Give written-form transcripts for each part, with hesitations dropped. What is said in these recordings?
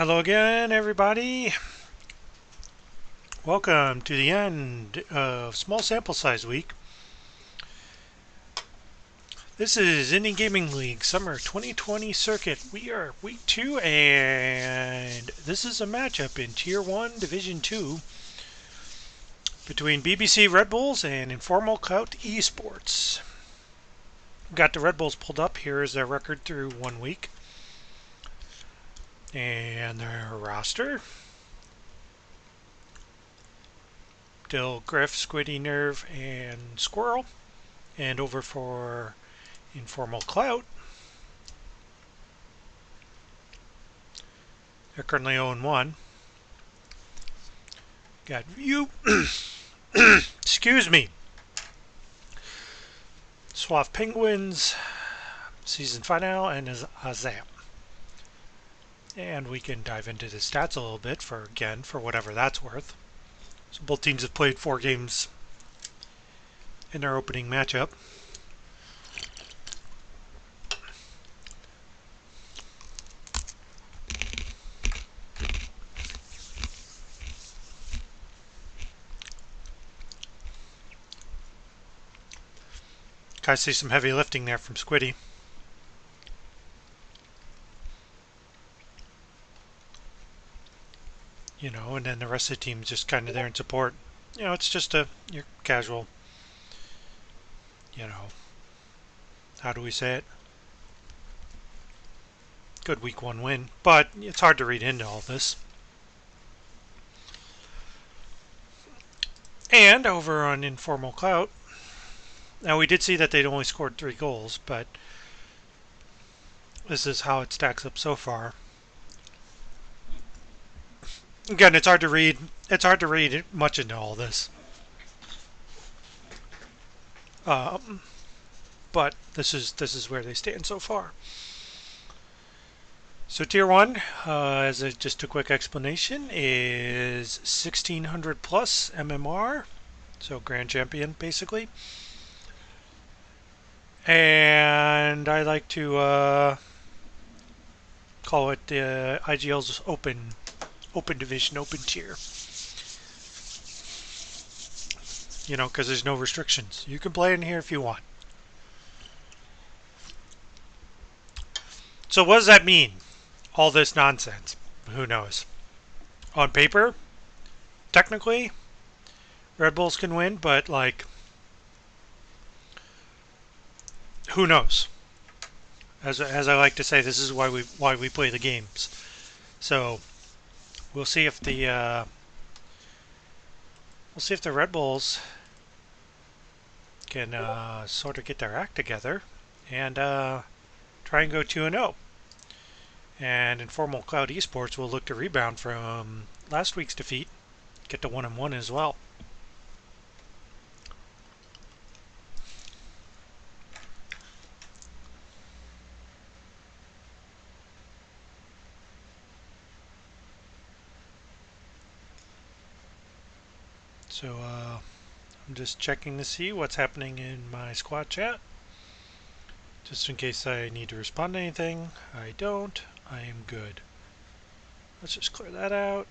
Hello again, everybody. Welcome to the end of Small Sample Size Week. This is Indie Gaming League Summer 2020 Circuit. We are week 2, and this is a matchup in Tier 1 Division 2 between BBC Red Bulls and Informal Clout Esports. Got the Red Bulls pulled up. Here is their record through 1 week. And their roster. Dill, Griff, Squiddy, Nerve, and Squirrel. And over for Informal Clout. They're currently 0-1. Got you. Excuse me. Swath Penguins, season final, and Azam. And we can dive into the stats a little bit for whatever that's worth. So both teams have played 4 games in their opening matchup. I see some heavy lifting there from Squiddy. You know, and then the rest of the team is just kind of there in support. You know, it's just your casual, you know, how do we say it? Good week 1 win, but it's hard to read into all this. And over on Informal Clout, now we did see that they'd only scored 3 goals, but this is how it stacks up so far. Again, it's hard to read. It's hard to read much into all this. But this is where they stand so far. So Tier 1, as just a quick explanation, is 1600 plus MMR, so Grand Champion basically. And I like to call it IGL's open division, open tier. You know, because there's no restrictions. You can play in here if you want. So what does that mean? All this nonsense. Who knows? On paper, technically, Red Bulls can win, but like, who knows? As I like to say, this is why we play the games. So we'll see if the Red Bulls can sort of get their act together and try and go 2-0. And Informal Clout Esports will look to rebound from last week's defeat, get to 1-1 as well. So I'm just checking to see what's happening in my squad chat, just in case I need to respond to anything. I don't. I am good. Let's just clear that out.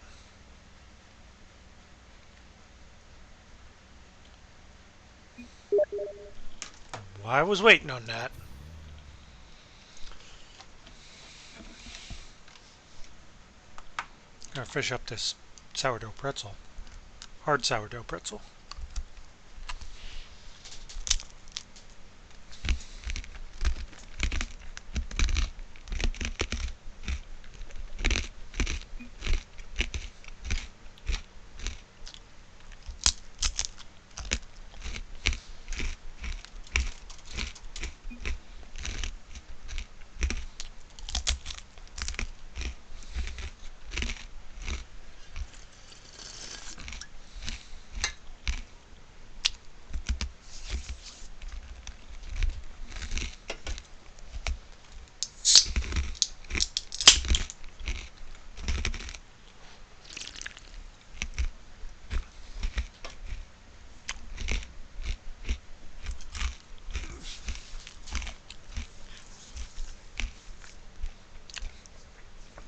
I was waiting on that. Gotta fish up this sourdough pretzel. Hard sourdough pretzel.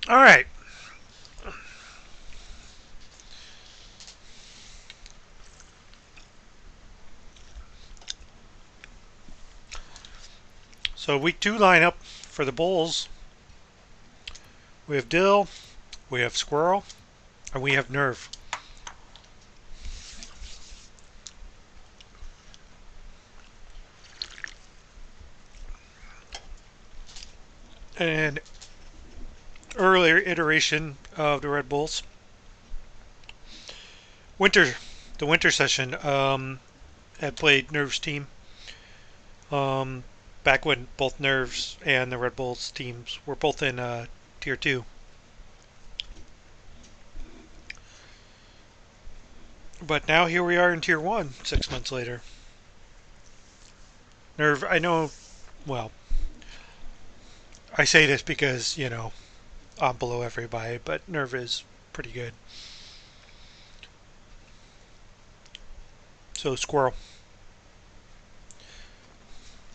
All right. So week 2 lineup for the Bulls. We have Dill, we have Squirrel, and we have Nerve. And earlier iteration of the Red Bulls. The winter session had played Nerve's team. Back when both Nerves and the Red Bulls teams were both in Tier 2. But now here we are in Tier 1, 6 months later. Nerve, I know, well, I say this because, you know, I'm below everybody, but Nerve is pretty good. So Squirrel.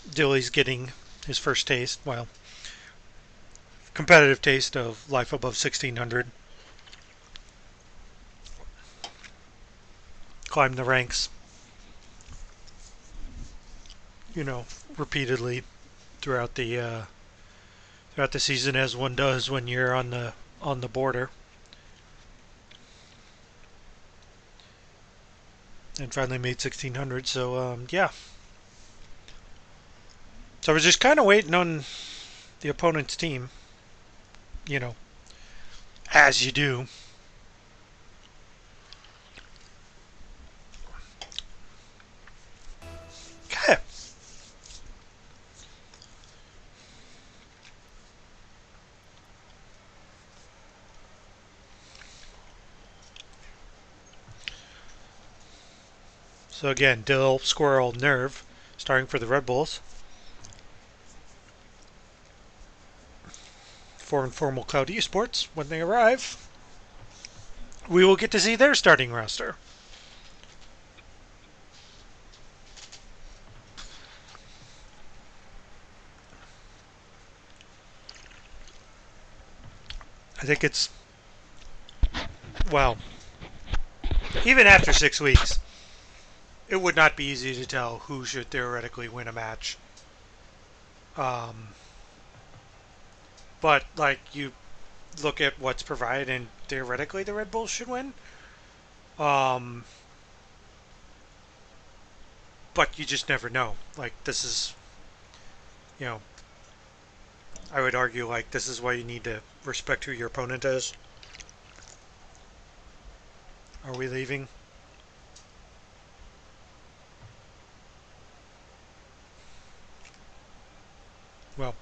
Dilly's getting his first taste, well, competitive taste of life above 1600. Climb the ranks, you know, repeatedly throughout the season, as one does when you're on the border. And finally made 1600. So yeah. So I was just kind of waiting on the opponent's team, you know, as you do. Okay. So again, Dill, Squirrel, Nerve, starting for the Red Bulls. For Informal Clout Esports, when they arrive, we will get to see their starting roster. I think it's, well, even after 6 weeks, it would not be easy to tell who should theoretically win a match. But, like, you look at what's provided, and theoretically the Red Bulls should win. But you just never know. Like, this is, you know, I would argue, like, this is why you need to respect who your opponent is. Are we leaving? Well,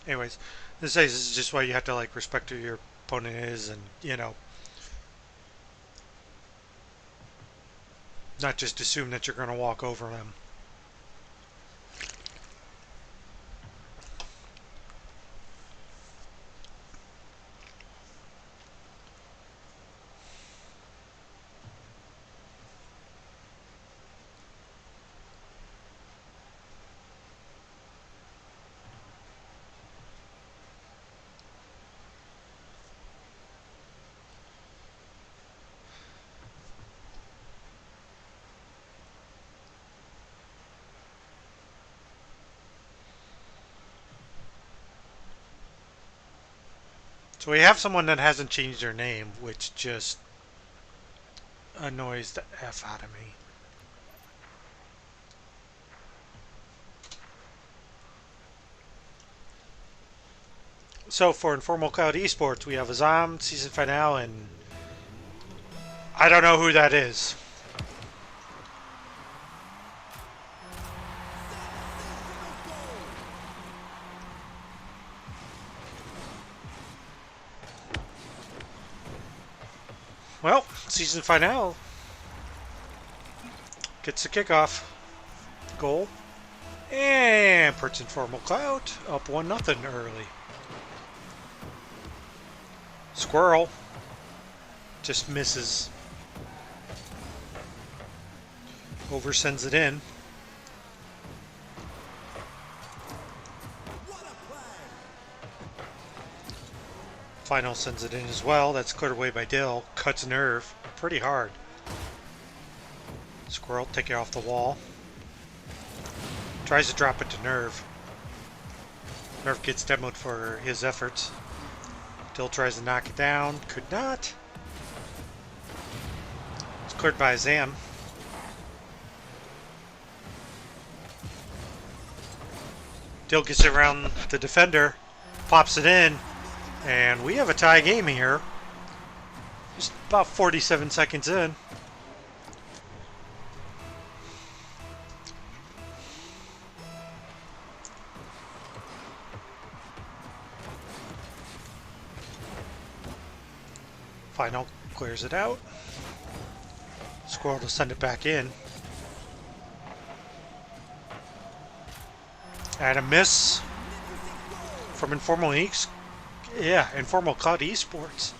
anyways, this is just why you have to, like, respect who your opponent is, and, you know, not just assume that you're going to walk over them. So we have someone that hasn't changed their name, which just annoys the F out of me. So for Informal Cloud Esports, we have Azam, season finale, and I don't know who that is. Well, season finale gets the kickoff goal, and puts Informal Cloud up 1-0 early. Squirrel just misses. Over sends it in. Final sends it in as well. That's cleared away by Dill. Cuts Nerve pretty hard. Squirrel take it off the wall. Tries to drop it to Nerve. Nerf gets demoed for his efforts. Dill tries to knock it down. Could not. It's cleared by Zam. Dill gets it around the defender. Pops it in. And we have a tie game here. Just about 47 seconds in. Final clears it out. Squirrel to send it back in. And a miss from Informal Informal Clout Esports.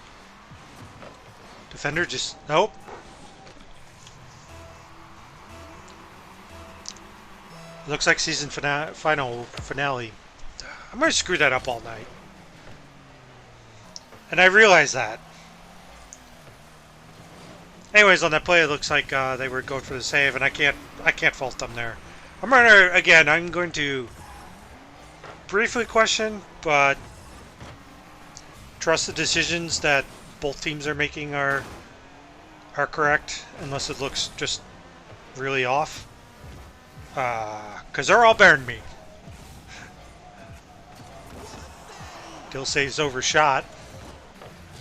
Defender just, nope. Looks like season final finale. I'm going to screw that up all night. And I realize that. Anyways, on that play, it looks like they were going for the save, and I can't fault them there. I'm going to briefly question, but trust the decisions that both teams are making are correct, unless it looks just really off. Because they're all bearing me. Dill saves overshot.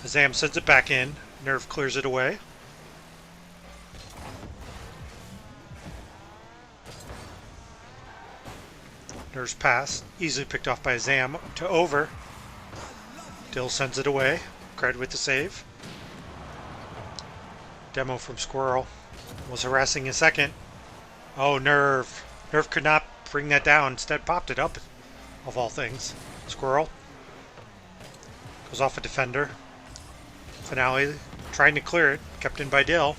Zam sends it back in. Nerf clears it away. Nerf's pass, easily picked off by Zam to over. Dill sends it away. Cred with the save. Demo from Squirrel. Was harassing a second. Oh, Nerf. Nerf could not bring that down. Instead popped it up, of all things. Squirrel. Goes off a defender. Finale trying to clear it. Kept in by Dill.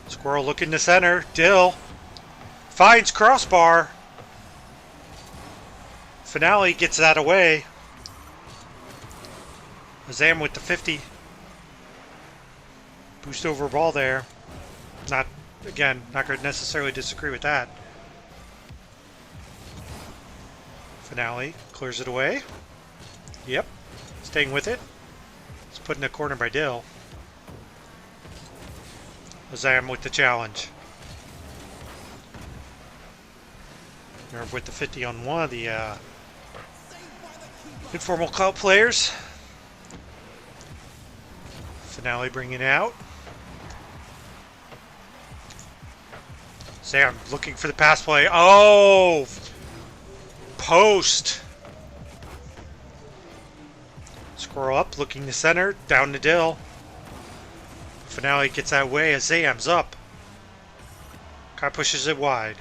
Squirrel looking to center. Dill finds crossbar. Finale gets that away. Zam with the 50. Boost over ball there. Not going to necessarily disagree with that. Finale clears it away. Yep. Staying with it. It's put in the corner by Dill. Zam with the challenge. Nerf with the 50 on one of the Informal Clout players. Finale bringing it out. Zam looking for the pass play. Oh! Post. Squirrel up, looking to center. Down to Dill. Finale gets that way as Zam's up. Guy pushes it wide.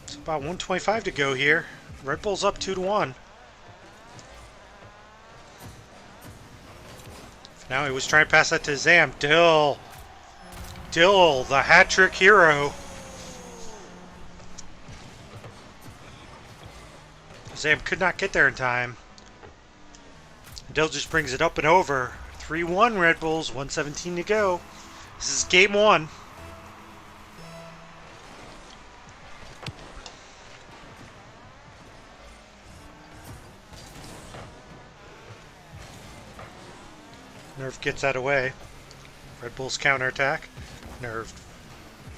It's about 125 to go here. Red Bull's up 2-1. Now he was trying to pass that to Zam. Dill, the hat-trick hero. Zam could not get there in time. Dill just brings it up and over. 3-1 Red Bulls, 1:17 to go. This is game one. Nerf gets that away. Red Bull's counterattack. Nerf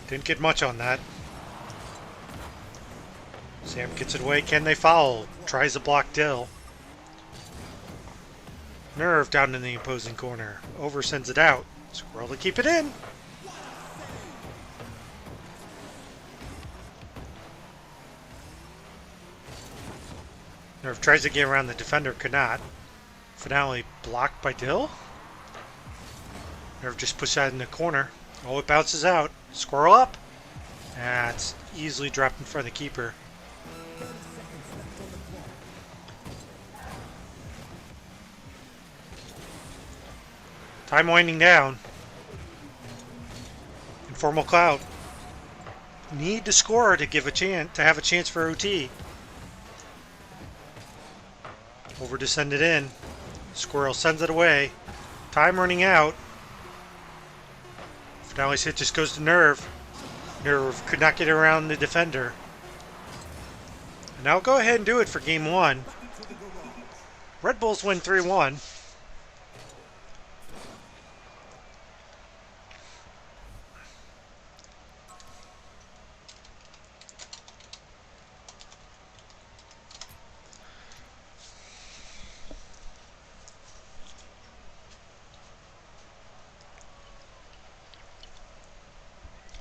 didn't get much on that. Zam gets it away. Can they foul? Tries to block Dill. Nerf down in the opposing corner. Over sends it out. Squirrel to keep it in. Nerf tries to get around the defender. Could not. Finale blocked by Dill. Nerf just pushed that in the corner. Oh, it bounces out. Squirrel up. It's easily dropped in front of the keeper. Time winding down. Informal Clout. need to score to give a chance to have a chance for OT. Over to send it in. Squirrel sends it away. Time running out. Finale's hit just goes to Nerve. Nerve could not get around the defender. And I'll go ahead and do it for game 1. Red Bulls win 3-1.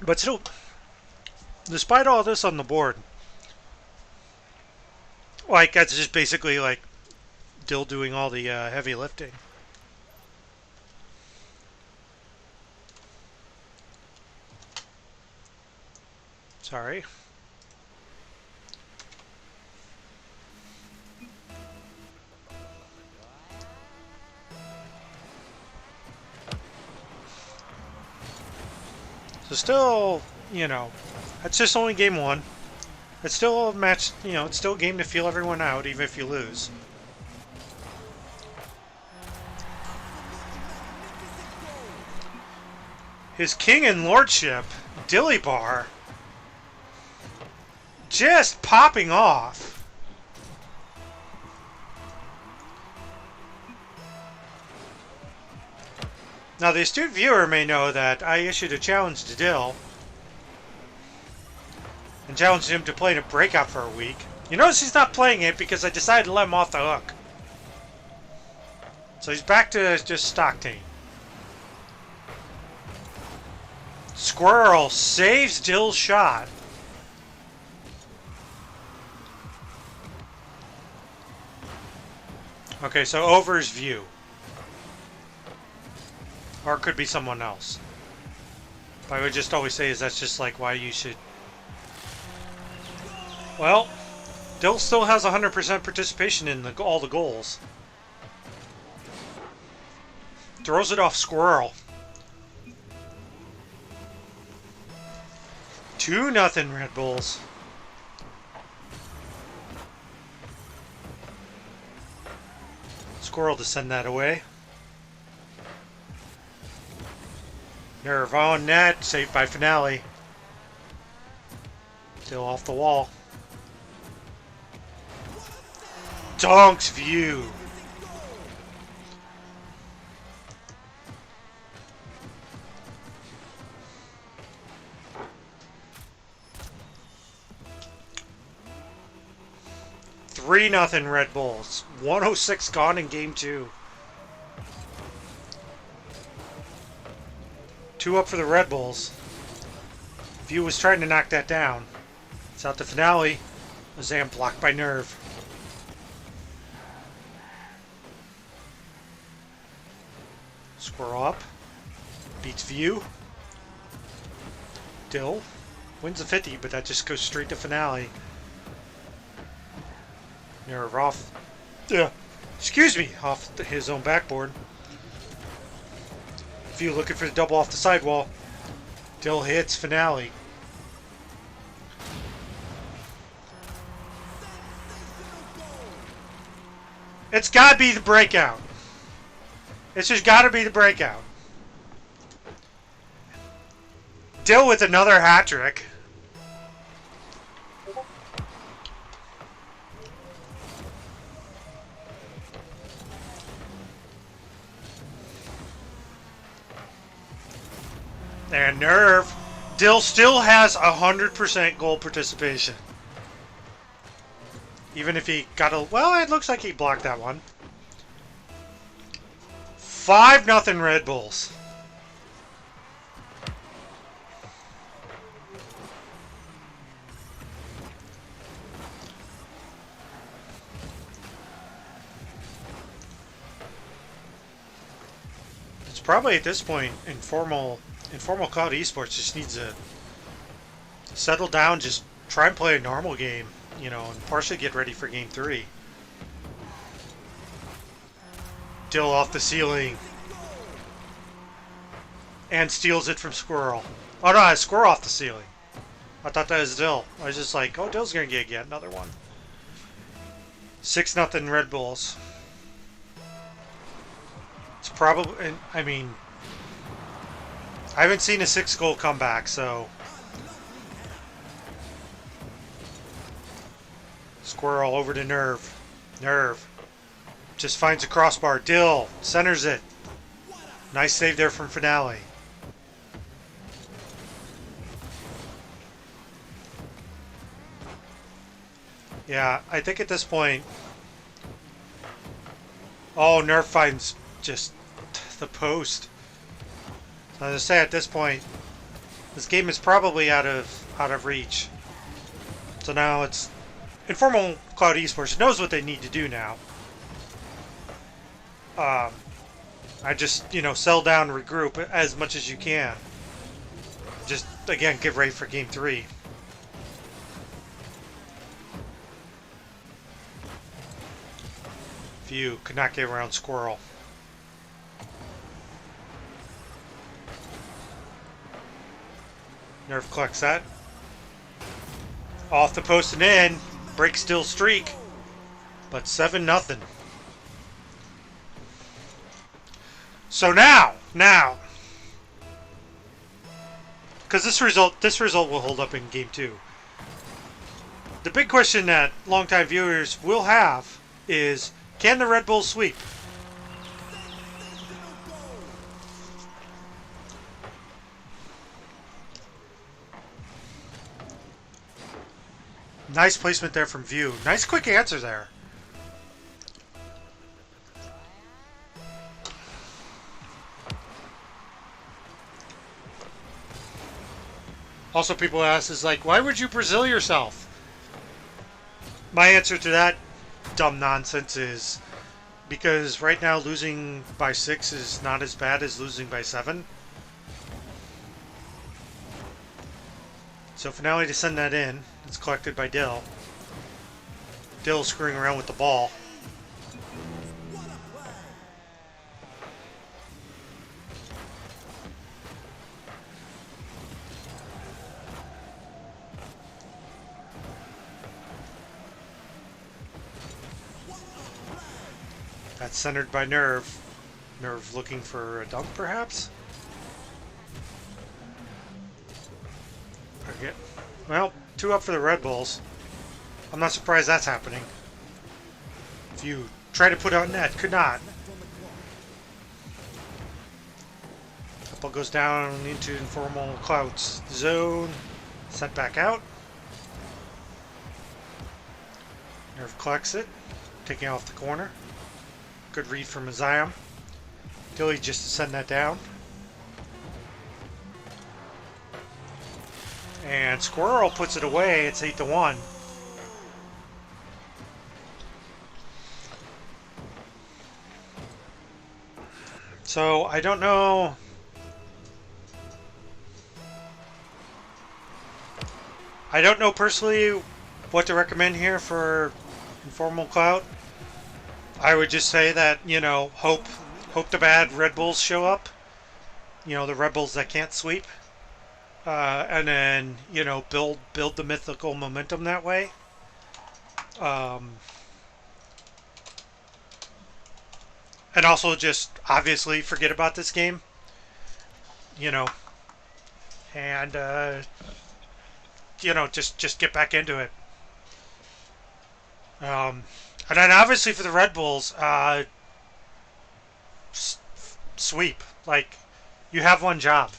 But still, despite all this on the board, like, that's just basically like Dill doing all the heavy lifting. Sorry. So still, you know, it's just only game 1. It's still a match, you know, it's still a game to feel everyone out, even if you lose. His king and lordship, Dilly Bar, just popping off. Now, the astute viewer may know that I issued a challenge to Dill and challenged him to play in a breakout for a week. You notice he's not playing it because I decided to let him off the hook. So he's back to just stock team. Squirrel saves Dill's shot. Okay, so over's view. Or it could be someone else. But I would just always say is that's just like why you should... Well, Dill still has 100% participation in all the goals. Throws it off Squirrel. 2-0 Red Bulls. Squirrel to send that away. Nerve on net, saved by Finale. Still off the wall. Donk's view. Three nothing Red Bulls. 106 gone in game 2. 2 up for the Red Bulls. View was trying to knock that down. It's out to Finale. Zam blocked by Nerve. Squirrel up. Beats View. Dill wins the 50, but that just goes straight to Finale. Nerve off. Excuse me, off his own backboard. View looking for the double off the sidewall. Dill hits Finale. It's got to be the breakout. It's just got to be the breakout. Dill with another hat trick. And Nerve. Dill still has 100% goal participation. Even if he got a... Well, it looks like he blocked that one. 5-0 Red Bulls. It's probably at this point, Informal Clout Esports just needs to settle down, just try and play a normal game, you know, and partially get ready for game 3. Dill off the ceiling. And steals it from Squirrel. Oh no, Squirrel off the ceiling. I thought that was Dill. I was just like, oh, Dill's gonna get yet another one. 6-0 Red Bulls. It's probably, I mean, I haven't seen a 6-goal comeback, so. Squirrel over to Nerve. Nerve. Just finds a crossbar. Dill centers it. Nice save there from Finale. Yeah, I think at this point... Oh, Nerf finds just the post. So I was say at this point, this game is probably out of reach. So now it's Informal Clout Esports knows what they need to do now. I just, you know, sell down, regroup as much as you can. Just, again, get ready for Game 3. View could not get around Squirrel. Nerf collects that. Off the post and in. Break still streak. But 7-0. So now, because this result will hold up in Game 2. The big question that longtime viewers will have is, can the Red Bulls sweep? Nice placement there from View. Nice quick answer there. Also, people ask, is like, why would you Brazil yourself? My answer to that dumb nonsense is because right now losing by 6 is not as bad as losing by 7. So Finale to send that in. It's collected by Dill. Dill screwing around with the ball. That's centered by Nerve. Nerve looking for a dunk, perhaps? Okay. Well, 2 up for the Red Bulls. I'm not surprised that's happening. If you try to put out net, could not. Ball goes down into Informal Clout's zone. Sent back out. Nerve collects it, taking off the corner. Good read from Azayam. Dilly just to send that down. And Squirrel puts it away. It's 8-1. So I don't know. I don't know personally what to recommend here for Informal Clout. I would just say that, you know, hope the bad Red Bulls show up. You know, the Red Bulls that can't sweep. And then, you know, build the mythical momentum that way. And also just obviously forget about this game. You know. And you know, just get back into it. And then obviously for the Red Bulls, sweep. Like, you have one job.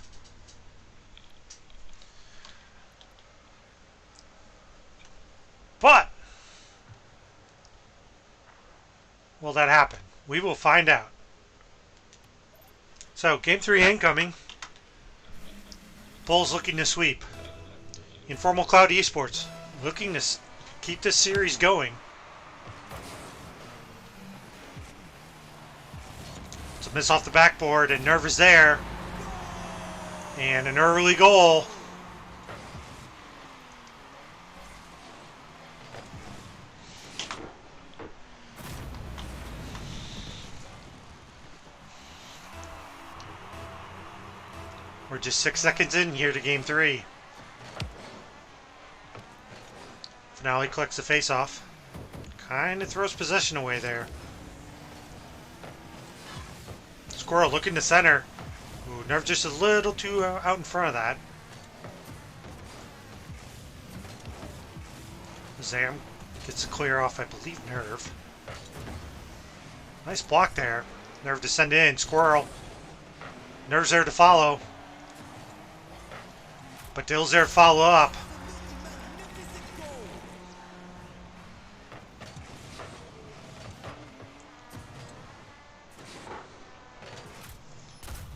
But will that happen? We will find out. So, Game 3 incoming. Bulls looking to sweep. Informal Clout Esports looking to keep this series going. It's a miss off the backboard, and Nerve is there. And an early goal. We're just 6 seconds in here to Game 3. Finale collects the face-off. Kind of throws possession away there. Squirrel looking to center. Ooh, Nerve just a little too out in front of that. Zam gets to clear off, I believe, Nerve. Nice block there. Nerve to send in. Squirrel. Nerve's there to follow. But Dill's there to follow up.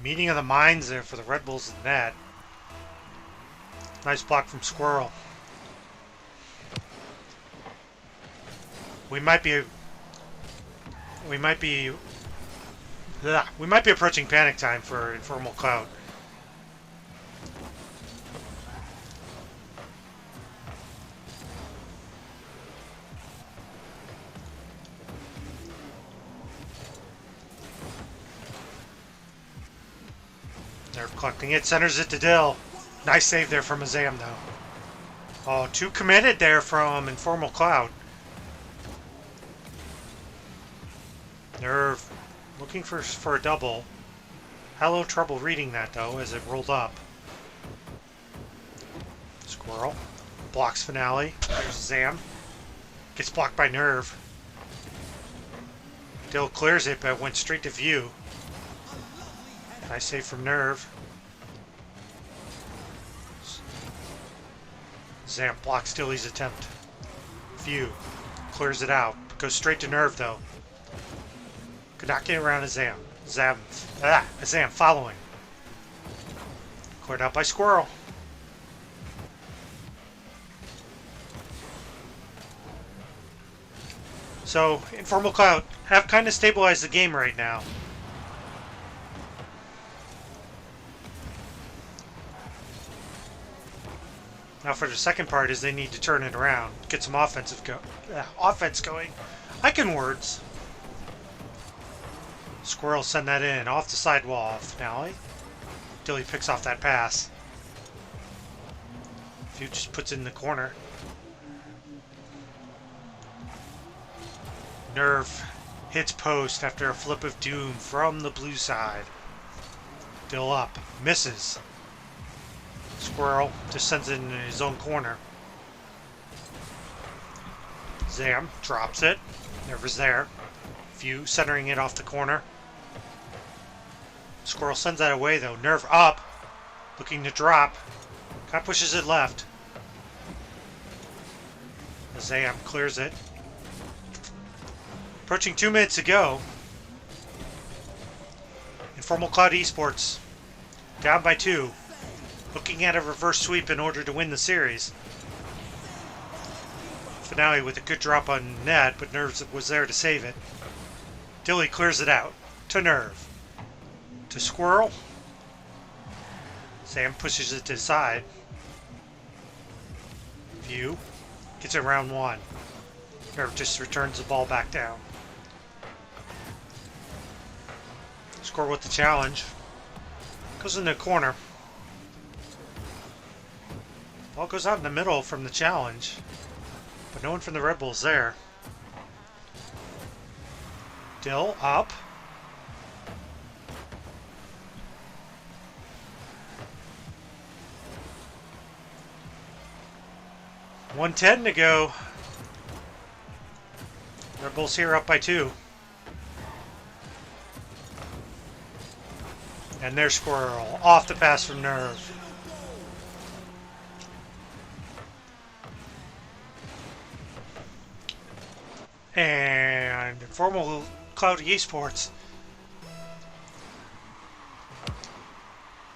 Meeting of the minds there for the Red Bulls in that. Nice block from Squirrel. We might be approaching panic time for Informal Clout. They're collecting it, centers it to Dill. Nice save there from Azam though. Oh, too committed there from Informal Clout. Nerve looking for a double. Had a little trouble reading that though as it rolled up. Squirrel blocks Finale. There's Zam. Gets blocked by Nerve. Dill clears it but went straight to View. Nice save from Nerve. Zam blocks Dilly's attempt. View clears it out. Goes straight to Nerve though. Could not get around Azam. Azam following. Cleared out by Squirrel. So, Informal Clout have kind of stabilized the game right now. Now for the second part is they need to turn it around. Get some offense going. I can words. Squirrel send that in. Off the sidewall. Finale. Dilly picks off that pass. View just puts it in the corner. Nerve hits post after a flip of doom from the blue side. Dill up. Misses. Squirrel just sends it in his own corner. Zam drops it. Nerve is there. View centering it off the corner. Squirrel sends that away though. Nerve up. Looking to drop. Kind of pushes it left. Zam clears it. Approaching 2 minutes to go. Informal Clout Esports down by 2. Looking at a reverse sweep in order to win the series. Finale with a good drop on net, but Nerve was there to save it. Dilly clears it out. To Nerve. To Squirrel. Sam pushes it to the side. View. Gets it round 1. Nerve just returns the ball back down. Score with the challenge. Goes in the corner. Ball goes out in the middle from the challenge. But no one from the Red Bulls there. Dill up. $1:10 to go. Red Bulls here up by 2. And there's Squirrel. Off the pass from Nerve. And Informal Clout Esports.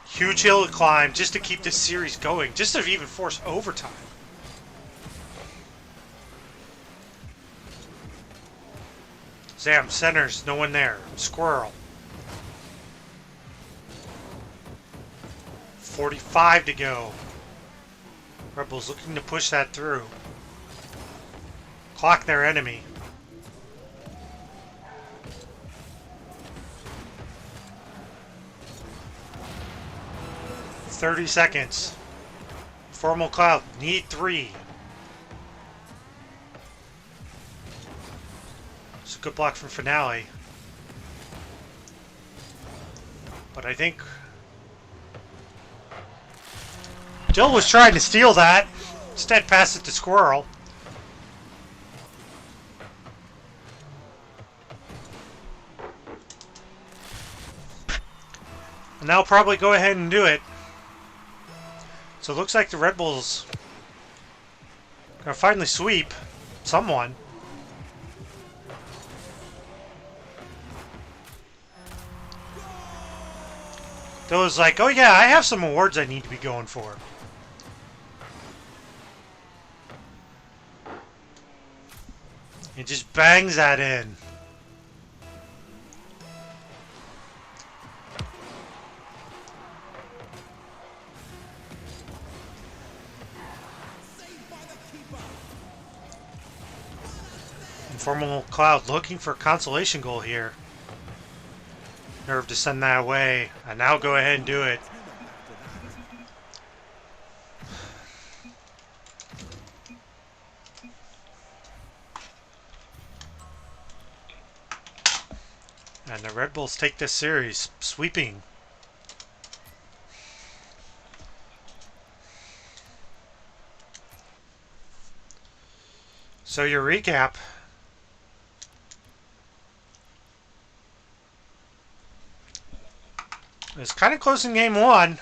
Huge hill to climb just to keep this series going. Just to even force overtime. Zam centers, no one there. Squirrel. 45 to go. Red Bulls looking to push that through. Clock their enemy. .30 seconds. Informal Clout need 3. a good block from Finale. But I think Jill was trying to steal that. Instead, pass it to Squirrel. And they'll probably go ahead and do it. So it looks like the Red Bulls gonna finally sweep someone. Those like, oh yeah, I have some awards I need to be going for. It just bangs that in. Informal Clout looking for a consolation goal here. Nerve to send that away. And now go ahead and do it. And the Red Bulls take this series, sweeping. So your recap. It's kind of close in game one.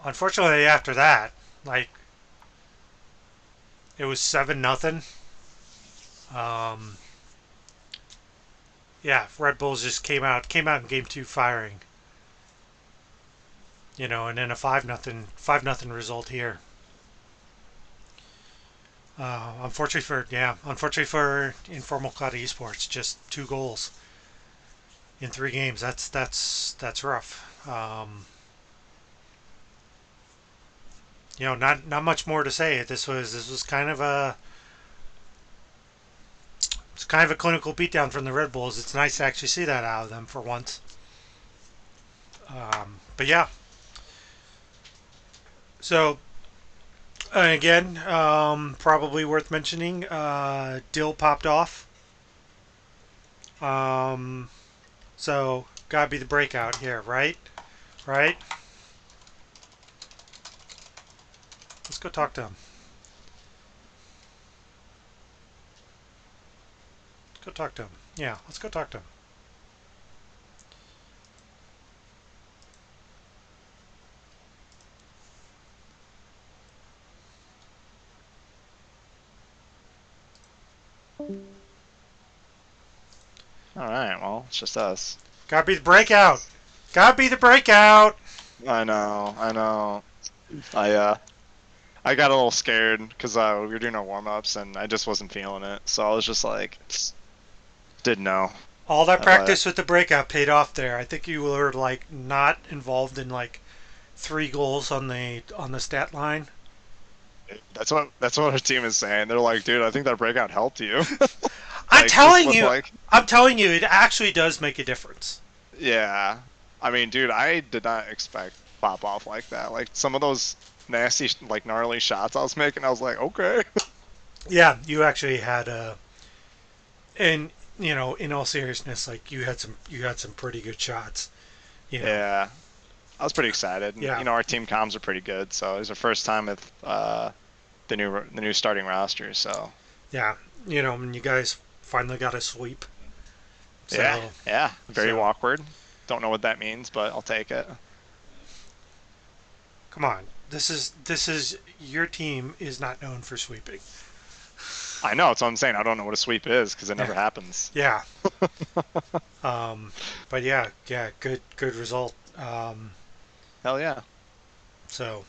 Unfortunately, after that, like, it was 7-0. Yeah, Red Bulls just came out in game two firing. You know, and then a 5-0 result here. Unfortunately for Informal Clout Esports, just 2 goals in 3 games. That's rough. You know, not much more to say. This was kind of a clinical beatdown from the Red Bulls. It's nice to actually see that out of them for once. But yeah. So again, probably worth mentioning. Dill popped off. So gotta be the breakout here, right? Right? Let's go talk to him. Let's go talk to him. Yeah, let's go talk to him. Alright, well, it's just us. Gotta be the breakout. Gotta be the breakout. I know. I got a little scared because we were doing our warm-ups and I just wasn't feeling it. So I was just like, didn't know. All that practice with the breakout paid off there. I think you were like not involved in like 3 goals on the stat line. That's what our team is saying. They're like, dude, I think that breakout helped you. I'm telling you, it actually does make a difference. Yeah. I mean, dude, I did not expect pop off like that. Like some of those nasty, like gnarly shots I was making, I was like, okay. Yeah, you actually had and you know, in all seriousness, like you had some pretty good shots. You know? Yeah. I was pretty excited. Yeah. You know, our team comms are pretty good, so it was our first time with the new starting roster. So yeah, you know, and you guys finally got a sweep. So, yeah, very awkward. Don't know what that means, but I'll take it. Come on, this is your team is not known for sweeping. I know, that's what I'm saying. I don't know what a sweep is because it never happens. Yeah. But yeah, good result. Hell yeah. So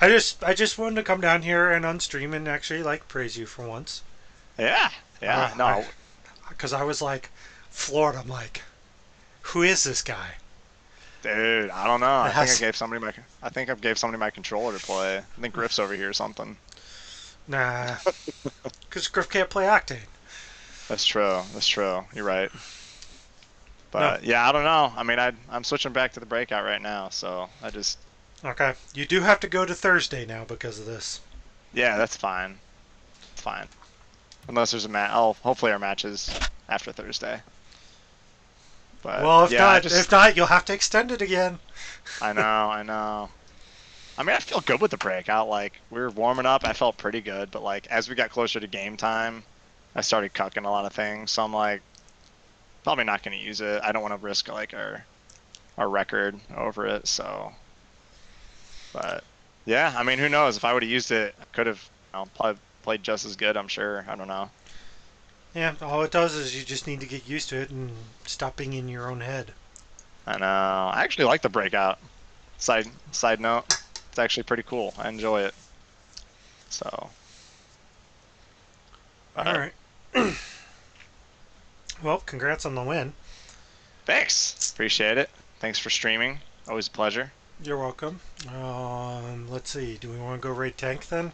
I just wanted to come down here and on stream and actually like praise you for once. Yeah. No. Because I was like floored. I'm like, who is this guy? Dude, I don't know. I think I gave somebody my controller to play. I think Griff's over here or something. Nah, because Griff can't play Octane. That's true. You're right. But yeah, I don't know. I mean, I'm switching back to the breakout right now, so I just. Okay, you do have to go to Thursday now because of this. Yeah, that's fine. It's fine. Unless there's a match. Oh, hopefully our match is after Thursday. But Well, if yeah, not, you'll have to extend it again. I know, I know. I mean, I feel good with the breakout. Like, we were warming up. I felt pretty good. But, like, as we got closer to game time, I started cucking a lot of things. So I'm like, probably not going to use it. I don't want to risk, like, our record over it. So, but, yeah, I mean, who knows? If I would have used it, I could have probably played just as good, I'm sure. I don't know. Yeah, all it does is you just need to get used to it and stop being in your own head. I know. I actually like the breakout. Side note, it's actually pretty cool. I enjoy it. So, All but right. Well, congrats on the win. thanks. Appreciate it. Thanks for streaming. Always a pleasure. You're welcome. Let's see. Do we want to go raid tank then?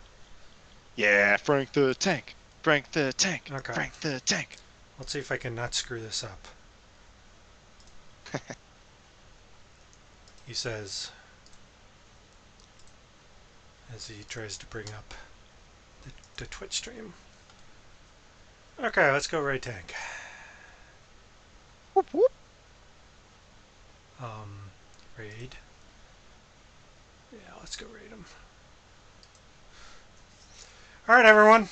Yeah, Frank the Tank. Frank the Tank. Okay. Frank the Tank. Let's see if I can not screw this up. He says as he tries to bring up the Twitch stream. Okay, let's go raid tank. Whoop, whoop. Raid. Yeah, let's go raid him. All right, everyone.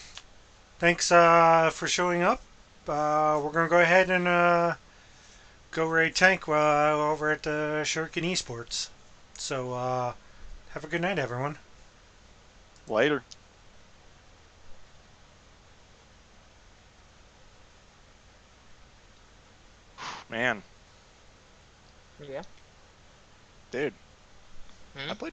Thanks for showing up. We're gonna go ahead and go raid tank over at Shuriken Esports. So have a good night, everyone. Later. Man, Yeah. dude. Hmm? I played